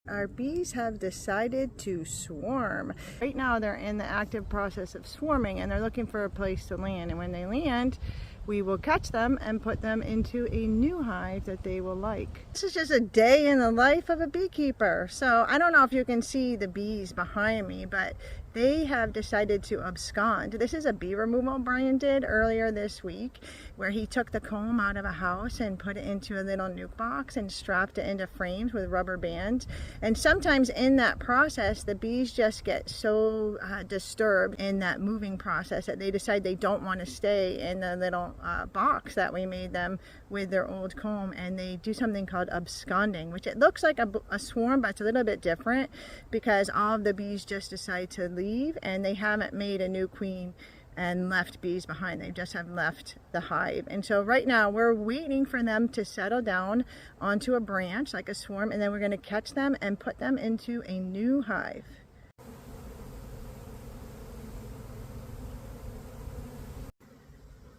Our bees have decided to swarm. Right now they're in the active process of swarming and they're looking for a place to land. And when they land, we will catch them and put them into a new hive that they will like. This is just a day in the life of a beekeeper. So I don't know if you can see the bees behind me, but they have decided to abscond. This is a bee removal Brian did earlier this week, where he took the comb out of a house and put it into a little nuke box and strapped it into frames with rubber bands. And sometimes in that process, the bees just get so disturbed in that moving process that they decide they don't want to stay in the little box that we made them with their old comb, and they do something called absconding, which it looks like a swarm, but it's a little bit different because all of the bees just decide to leave, and they haven't made a new queen and left bees behind. They just have left the hive. And so right now we're waiting for them to settle down onto a branch like a swarm, and then we're going to catch them and put them into a new hive.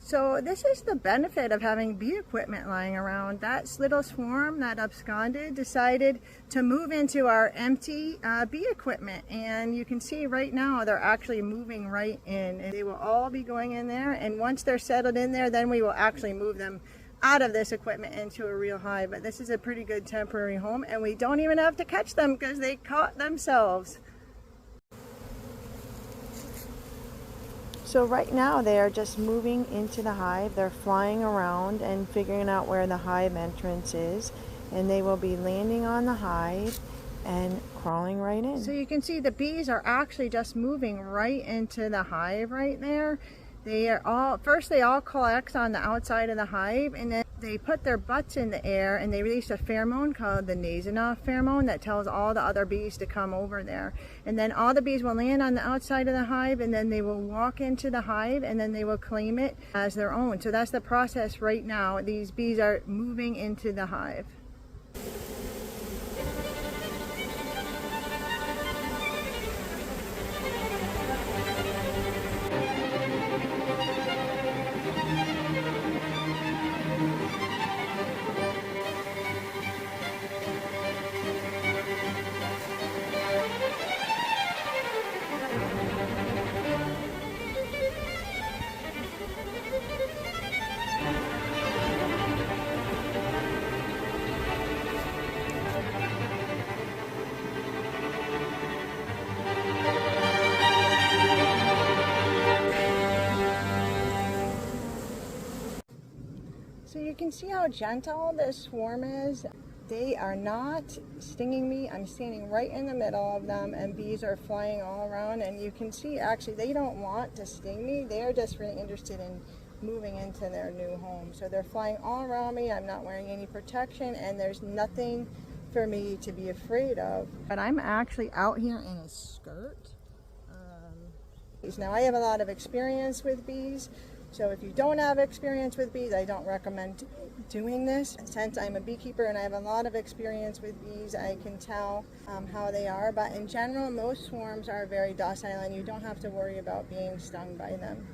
So this is the benefit of having bee equipment lying around. That little swarm that absconded decided to move into our empty bee equipment. And you can see right now they're actually moving right in. And they will all be going in there. And once they're settled in there, then we will actually move them out of this equipment into a real hive. But this is a pretty good temporary home. And we don't even have to catch them because they caught themselves. So right now they are just moving into the hive. They're flying around and figuring out where the hive entrance is, and they will be landing on the hive and crawling right in. So you can see the bees are actually just moving right into the hive right there. They all collect on the outside of the hive, and then they put their butts in the air and they release a pheromone called the Nasonov pheromone that tells all the other bees to come over there. And then all the bees will land on the outside of the hive, and then they will walk into the hive, and then they will claim it as their own. So that's the process right now. These bees are moving into the hive. So you can see how gentle this swarm is. They are not stinging me. I'm standing right in the middle of them, and bees are flying all around, and you can see actually they don't want to sting me. They're just really interested in moving into their new home. So they're flying all around me. I'm not wearing any protection, and there's nothing for me to be afraid of. But I'm actually out here in a skirt. Now I have a lot of experience with bees. So if you don't have experience with bees, I don't recommend doing this. Since I'm a beekeeper and I have a lot of experience with bees, I can tell how they are. But in general, most swarms are very docile and you don't have to worry about being stung by them.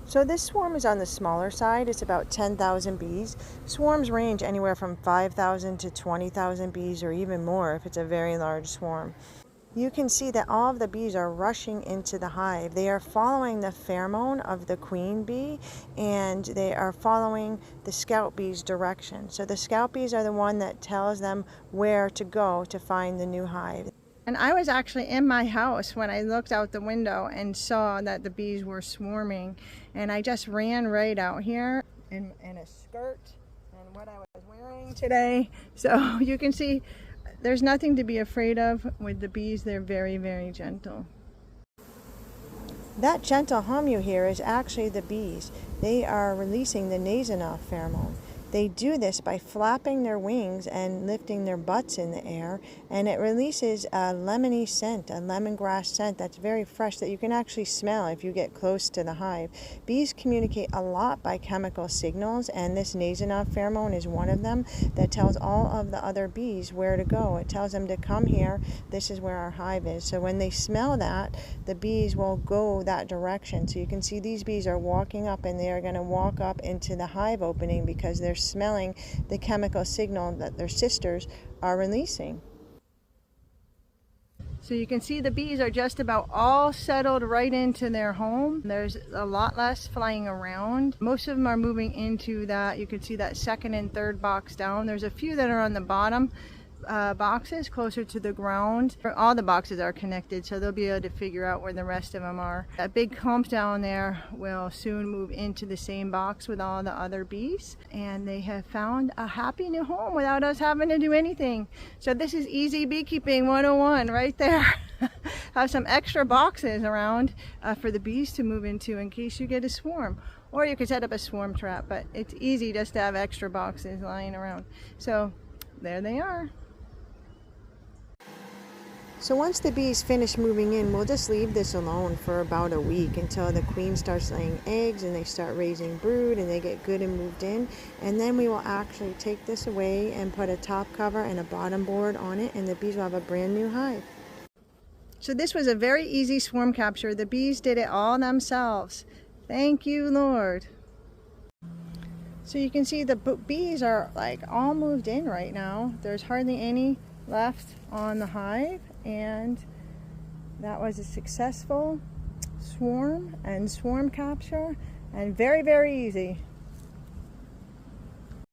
So this swarm is on the smaller side. It's about 10,000 bees. Swarms range anywhere from 5,000 to 20,000 bees, or even more if it's a very large swarm. You can see that all of the bees are rushing into the hive. They are following the pheromone of the queen bee, and they are following the scout bee's direction. So the scout bees are the one that tells them where to go to find the new hive. And I was actually in my house when I looked out the window and saw that the bees were swarming, and I just ran right out here in a skirt and what I was wearing today. So you can see there's nothing to be afraid of with the bees. They're very, very gentle. That gentle hum you hear is actually the bees. They are releasing the Nasonov pheromone. They do this by flapping their wings and lifting their butts in the air, and it releases a lemony scent, a lemongrass scent that's very fresh that you can actually smell if you get close to the hive. Bees communicate a lot by chemical signals, and this Nasonov pheromone is one of them that tells all of the other bees where to go. It tells them to come here, this is where our hive is. So when they smell that, the bees will go that direction. So you can see these bees are walking up, and they are going to walk up into the hive opening because they're smelling the chemical signal that their sisters are releasing. So you can see the bees are just about all settled right into their home. There's a lot less flying around. Most of them are moving into that, you can see that second and third box down. There's a few that are on the bottom boxes closer to the ground. All the boxes are connected, so they'll be able to figure out where the rest of them are. That big clump down there will soon move into the same box with all the other bees, and they have found a happy new home without us having to do anything. So this is easy beekeeping 101 right there. Have some extra boxes around for the bees to move into in case you get a swarm. Or you could set up a swarm trap, but it's easy just to have extra boxes lying around. So there they are. So once the bees finish moving in, we'll just leave this alone for about a week until the queen starts laying eggs and they start raising brood and they get good and moved in. And then we will actually take this away and put a top cover and a bottom board on it, and the bees will have a brand new hive. So this was a very easy swarm capture. The bees did it all themselves. Thank you, Lord. So you can see the bees are like all moved in right now. There's hardly any left on the hive, and that was a successful swarm and swarm capture, and very, very easy.